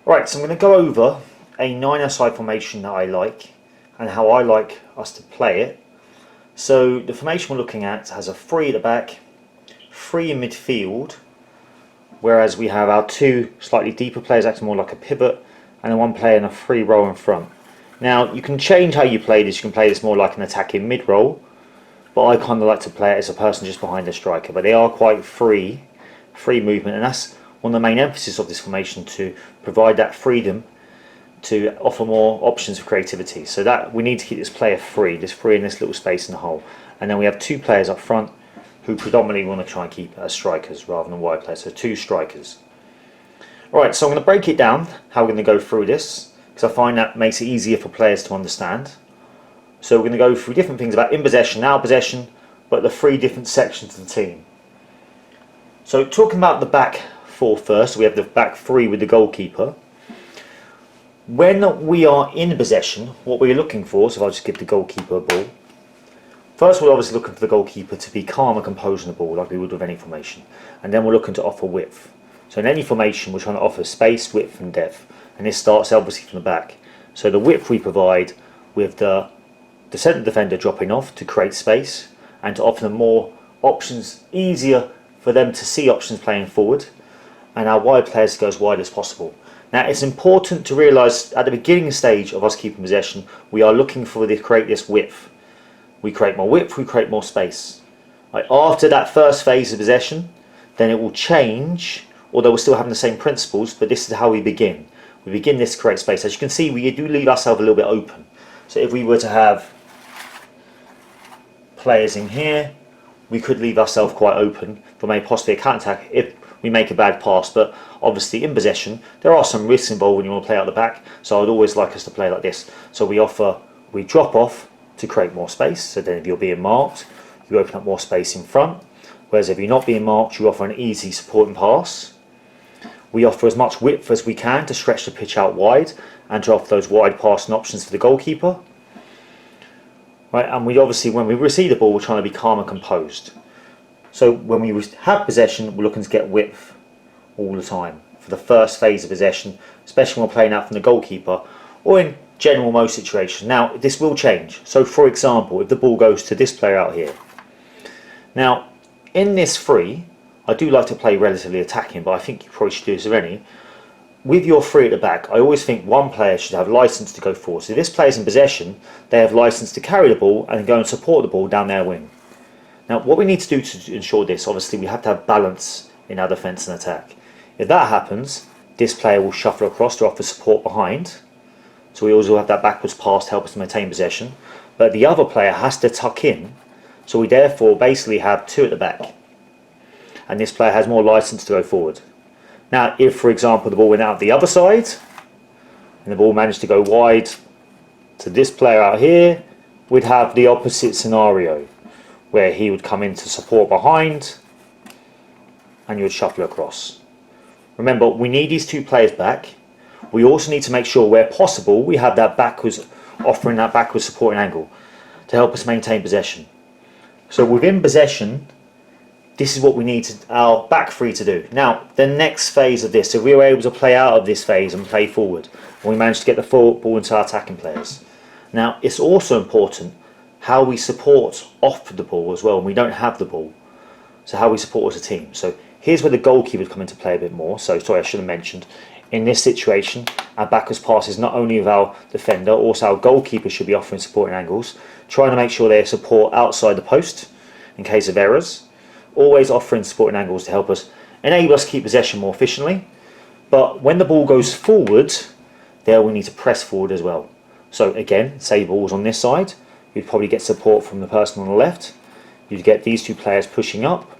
Right, so I'm going to go over a 9-a-side formation that I like and how I like us to play it. So the formation we're looking at has a 3 at the back, 3 in midfield, whereas we have our 2 slightly deeper players acting more like a pivot, and then 1 player in a free role in front. Now you can change how you play this. You can play this more like an attacking mid role, but I kind of like to play it as a person just behind the striker. But they are quite free movement, and that's one of the main emphasis of this formation, to provide that freedom to offer more options for creativity. So that we need to keep this player free in this little space in the hole. And then we have 2 players up front who predominantly want to try and keep as strikers rather than wide players, so 2 strikers. Alright, so I'm going to break it down how we're going to go through this, because I find that makes it easier for players to understand. So we're going to go through different things about in possession, out of possession, but the 3 different sections of the team. So talking about the back 4 first, we have the back 3 with the goalkeeper. When we are in possession, what we're looking for, so if I just give the goalkeeper a ball, first we're obviously looking for the goalkeeper to be calm and composed on the ball like we would with any formation, and then we're looking to offer width. So in any formation we're trying to offer space, width and depth, and this starts obviously from the back. So the width we provide with the centre defender dropping off to create space and to offer them more options, easier for them to see options playing forward, and our wide players go as wide as possible. Now it's important to realise at the beginning stage of us keeping possession, we are looking for to create this width. We create more width, we create more space. Right, after that first phase of possession, then it will change, although we're still having the same principles, but this is how we begin. We begin this to create space. As you can see, we do leave ourselves a little bit open. So if we were to have players in here, we could leave ourselves quite open for maybe possibly a counter-attack if we make a bad pass. But obviously in possession there are some risks involved when you want to play out the back, so I'd always like us to play like this. So we drop off to create more space, so then if you're being marked you open up more space in front, whereas if you're not being marked you offer an easy supporting pass. We offer as much width as we can to stretch the pitch out wide and to offer those wide passing options for the goalkeeper. Right, and we obviously, when we receive the ball, we're trying to be calm and composed. So when we have possession, we're looking to get width all the time for the first phase of possession, especially when we're playing out from the goalkeeper or in general most situations. Now this will change. So for example, if the ball goes to this player out here, now in this 3, I do like to play relatively attacking, but I think you probably should do this already. With your 3 at the back, I always think 1 player should have license to go forward. So if this player's in possession, they have license to carry the ball and go and support the ball down their wing. Now what we need to do to ensure this, obviously we have to have balance in our defence and attack. If that happens, this player will shuffle across to offer support behind. So we also have that backwards pass to help us maintain possession. But the other player has to tuck in, so we therefore basically have 2 at the back. And this player has more license to go forward. Now if for example the ball went out the other side and the ball managed to go wide to this player out here, we'd have the opposite scenario where he would come in to support behind and you would shuffle across. Remember, we need these 2 players back. We also need to make sure where possible we have that backwards, offering that backwards supporting angle to help us maintain possession. So within possession, this is what we need our back 3 to do. Now, the next phase of this, if we were able to play out of this phase and play forward, and we managed to get the ball into our attacking players. Now, it's also important how we support off the ball as well when we don't have the ball. So how we support as a team. So here's where the goalkeeper would come into play a bit more. So sorry, I should have mentioned, in this situation, our backwards pass is not only with our defender, also our goalkeeper should be offering supporting angles, trying to make sure they support outside the post in case of errors. Always offering supporting angles to help us enable us to keep possession more efficiently. But when the ball goes forward, there we need to press forward as well. So again, say ball's on this side, you'd probably get support from the person on the left. You'd get these 2 players pushing up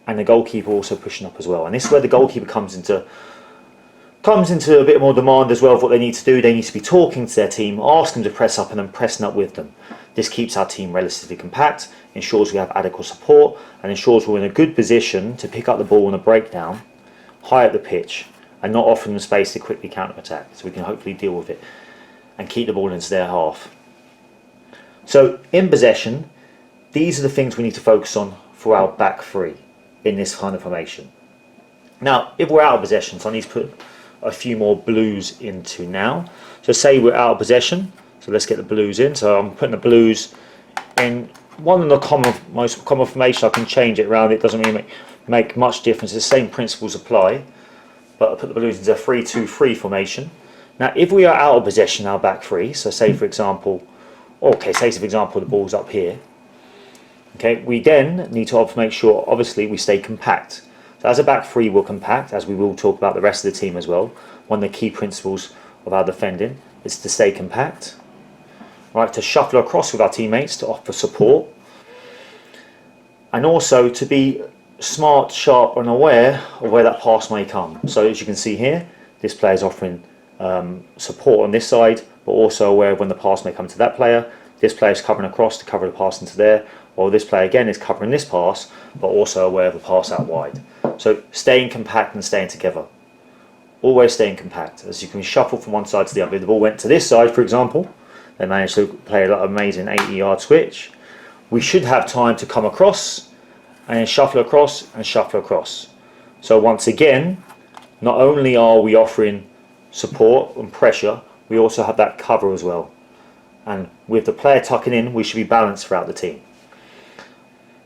and the goalkeeper also pushing up as well. And this is where the goalkeeper comes into a bit more demand as well of what they need to do. They need to be talking to their team, ask them to press up and then pressing up with them. This keeps our team relatively compact, ensures we have adequate support and ensures we're in a good position to pick up the ball on a breakdown high up the pitch and not offering them space to quickly counter-attack, so we can hopefully deal with it and keep the ball into their half. So in possession, these are the things we need to focus on for our back 3 in this kind of formation. Now if we're out of possession, so I need to put a few more blues into now. So say we're out of possession, so let's get the blues in. So I'm putting the blues in one of the most common formation. I can change it around, it doesn't really make much difference. The same principles apply, but I put the blues into a 3-2-3 formation. Now if we are out of possession, our back three, so say for example, the ball's up here. Okay, we then need to make sure, obviously, we stay compact. So as a back three, we'll compact, as we will talk about the rest of the team as well. One of the key principles of our defending is to stay compact, right? To shuffle across with our teammates, to offer support, and also to be smart, sharp, and aware of where that pass may come. So as you can see here, this player is offering support on this side, but also aware of when the pass may come to that player. This player is covering across to cover the pass into there, or this player again is covering this pass, but also aware of the pass out wide. So staying compact and staying together. Always staying compact, as you can shuffle from one side to the other. If the ball went to this side, for example, they managed to play an amazing 80-yard switch. We should have time to come across and then shuffle across and shuffle across. So once again, not only are we offering support and pressure, we also have that cover as well. And with the player tucking in, we should be balanced throughout the team.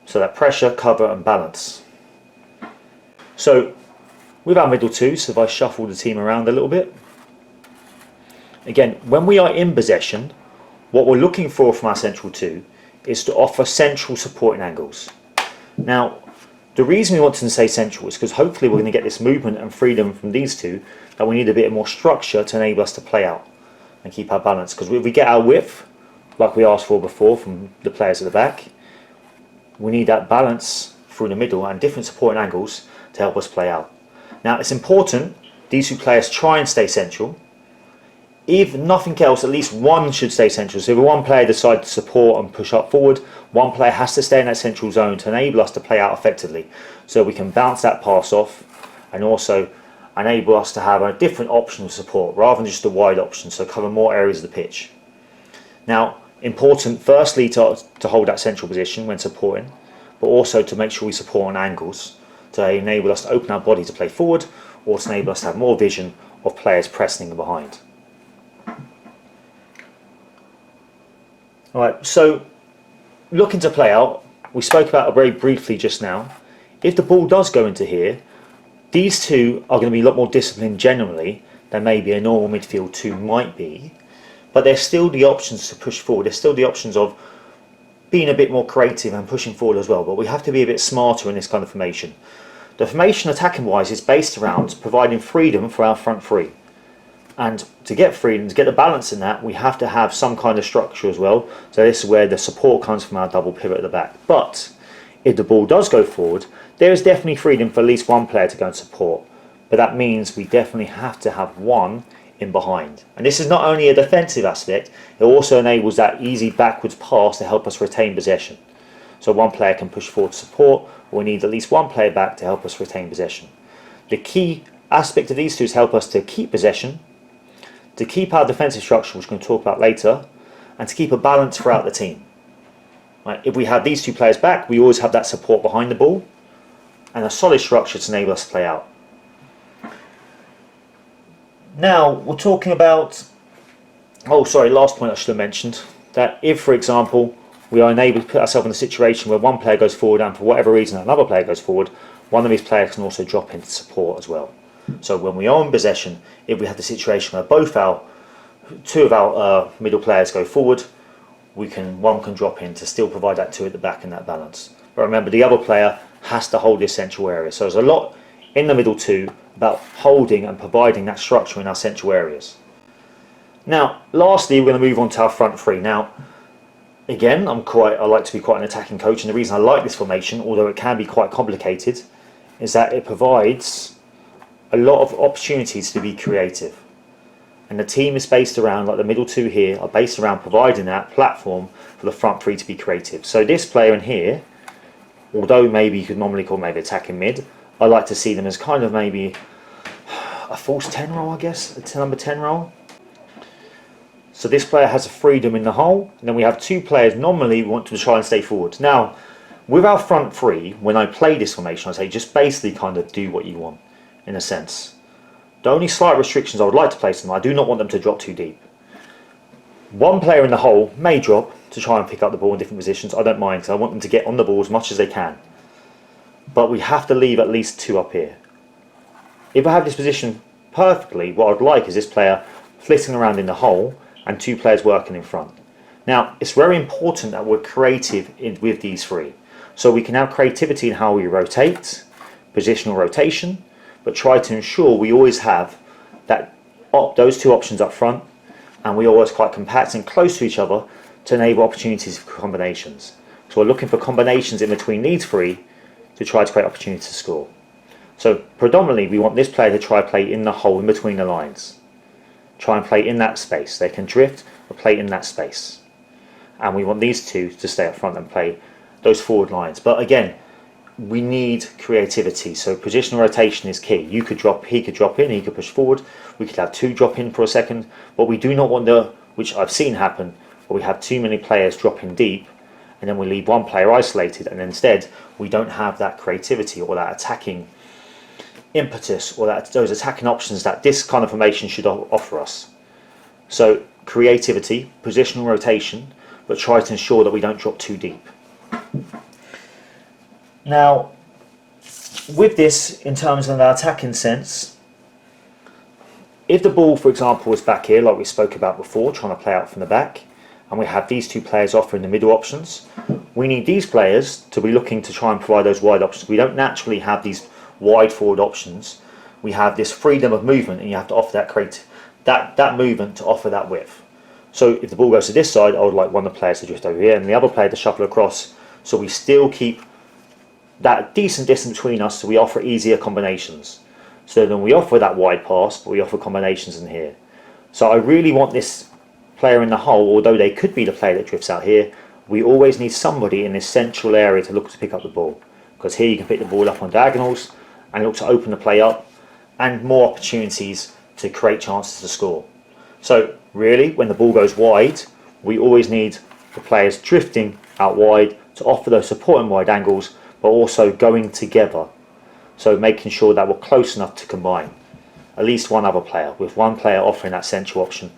So that pressure, cover and balance. So with our middle two, so if I shuffle the team around a little bit, again, when we are in possession, what we're looking for from our central two is to offer central supporting angles. Now, the reason we want to say central is because hopefully we're going to get this movement and freedom from these two, that we need a bit more structure to enable us to play out and keep our balance. Because if we get our width, like we asked for before from the players at the back, we need that balance through the middle and different supporting angles to help us play out. Now it's important these two players try and stay central. If nothing else, at least one should stay central. So if one player decides to support and push up forward, one player has to stay in that central zone to enable us to play out effectively. So we can bounce that pass off and also enable us to have a different option of support rather than just a wide option, so cover more areas of the pitch. Now, important firstly to hold that central position when supporting, but also to make sure we support on angles to enable us to open our body to play forward, or to enable us to have more vision of players pressing behind. Alright, so looking to play out, we spoke about it very briefly just now. If the ball does go into here, these two are going to be a lot more disciplined generally than maybe a normal midfield two might be. But there's still the options to push forward. There's still the options of being a bit more creative and pushing forward as well. But we have to be a bit smarter in this kind of formation. The formation attacking wise is based around providing freedom for our front three. And to get freedom, to get the balance in that, we have to have some kind of structure as well. So this is where the support comes from our double pivot at the back. But if the ball does go forward, there is definitely freedom for at least one player to go and support. But that means we definitely have to have one in behind. And this is not only a defensive aspect, it also enables that easy backwards pass to help us retain possession. So one player can push forward to support, or we need at least one player back to help us retain possession. The key aspect of these two is help us to keep possession, to keep our defensive structure, which we're going to talk about later, and to keep a balance throughout the team. Right? If we have these two players back, we always have that support behind the ball and a solid structure to enable us to play out. Now we're talking about, last point I should have mentioned, that if for example we are unable to put ourselves in a situation where one player goes forward and for whatever reason another player goes forward, one of these players can also drop into support as well. So when we are in possession, if we have the situation where two of our middle players go forward, one can drop in to still provide that two at the back in that balance. But remember, the other player has to hold the central area. So there's a lot in the middle two about holding and providing that structure in our central areas. Now, lastly, we're going to move on to our front three. Now, again, I like to be quite an attacking coach, and the reason I like this formation, although it can be quite complicated, is that it provides a lot of opportunities to be creative. And the team is based around, like the middle two here, are based around providing that platform for the front three to be creative. So this player in here, although maybe you could normally call maybe attacking mid, I like to see them as kind of maybe a false 10 role, I guess, a number 10 role. So this player has a freedom in the hole, and then we have two players normally we want to try and stay forward. Now, with our front three, when I play this formation, I say just basically kind of do what you want, in a sense. The only slight restrictions I would like to place on them, I do not want them to drop too deep. One player in the hole may drop to try and pick up the ball in different positions. I don't mind, because I want them to get on the ball as much as they can. But we have to leave at least 2 up here. If I have this position perfectly, what I'd like is this player flitting around in the hole and 2 players working in front. Now, it's very important that we're creative with these 3. So we can have creativity in how we rotate, positional rotation, but try to ensure we always have those 2 options up front, and we are always quite compact and close to each other to enable opportunities for combinations. So we're looking for combinations in between these 3 to try to create opportunities to score. So predominantly we want this player to try play in the hole in between the lines. Try and play in that space. They can drift or play in that space. And we want these 2 to stay up front and play those forward lines. But again, we need creativity, so positional rotation is key. He could drop in, he could push forward, we could have 2 drop in for a second, but we do not want which I've seen happen, where we have too many players dropping deep and then we leave one player isolated, and instead we don't have that creativity or that attacking impetus or those attacking options that this kind of formation should offer us. So creativity, positional rotation, but try to ensure that we don't drop too deep. Now, with this, in terms of our attacking sense, if the ball, for example, is back here, like we spoke about before, trying to play out from the back, and we have these 2 players offering the middle options, we need these players to be looking to try and provide those wide options. We don't naturally have these wide forward options. We have this freedom of movement, and you have to offer that movement to offer that width. So if the ball goes to this side, I would like one of the players to drift over here and the other player to shuffle across, so we still keep that decent distance between us, so we offer easier combinations. So then we offer that wide pass, but we offer combinations in here. So I really want this player in the hole, although they could be the player that drifts out here, we always need somebody in this central area to look to pick up the ball. Because here you can pick the ball up on diagonals and look to open the play up, and more opportunities to create chances to score. So really, when the ball goes wide, we always need the players drifting out wide to offer those supporting wide angles, but also going together, so making sure that we're close enough to combine at least one other player, with one player offering that central option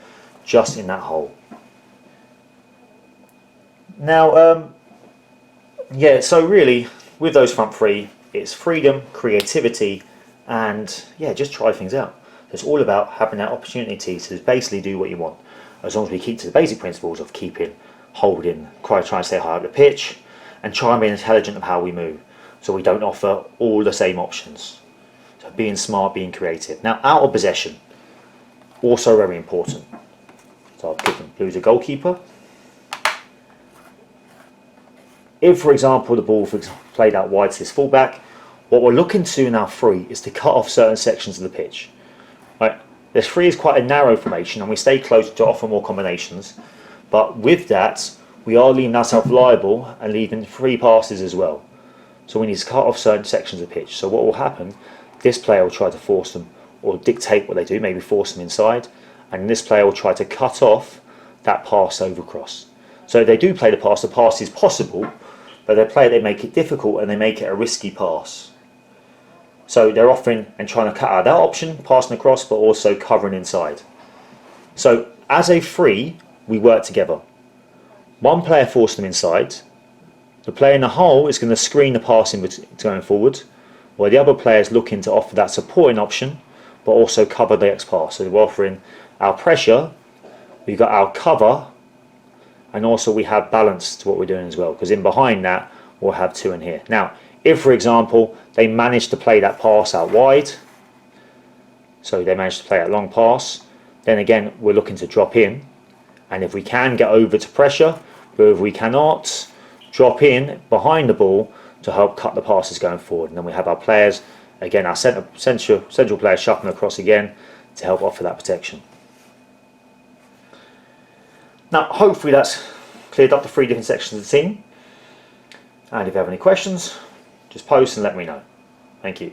just in that hole. Now, so really with those front 3, it's freedom, creativity, and just try things out. It's all about having that opportunity to basically do what you want, as long as we keep to the basic principles of keeping, holding, try and stay high up the pitch, and try and be intelligent of how we move, so we don't offer all the same options. So being smart, being creative. Now, out of possession, also very important. So I'll give them Blue's a goalkeeper. If, for example, the ball played out wide to this fullback, what we're looking to do in our 3 is to cut off certain sections of the pitch. Right? This 3 is quite a narrow formation, and we stay close to offer more combinations, but with that, we are leaving ourselves liable and leaving free passes as well. So we need to cut off certain sections of the pitch. So what will happen, this player will try to force them or dictate what they do, maybe force them inside, and this player will try to cut off that pass over cross. So if they do play the pass is possible, but they make it difficult and they make it a risky pass. So they're offering and trying to cut out that option, passing across, but also covering inside. So as a 3, we work together. One player forces them inside. The player in the hole is going to screen the passing going forward, while the other player is looking to offer that supporting option, but also cover the X pass. So we're offering our pressure, we've got our cover, and also we have balance to what we're doing as well, because in behind that we'll have 2 in here. Now, if for example they manage to play that pass out wide, so they manage to play that long pass, then again we're looking to drop in, and if we can get over to pressure, but if we cannot, drop in behind the ball to help cut the passes going forward. And then we have our players, again our central players shuffling across again to help offer that protection. Now hopefully that's cleared up the 3 different sections of the team, and if you have any questions, just post and let me know. Thank you.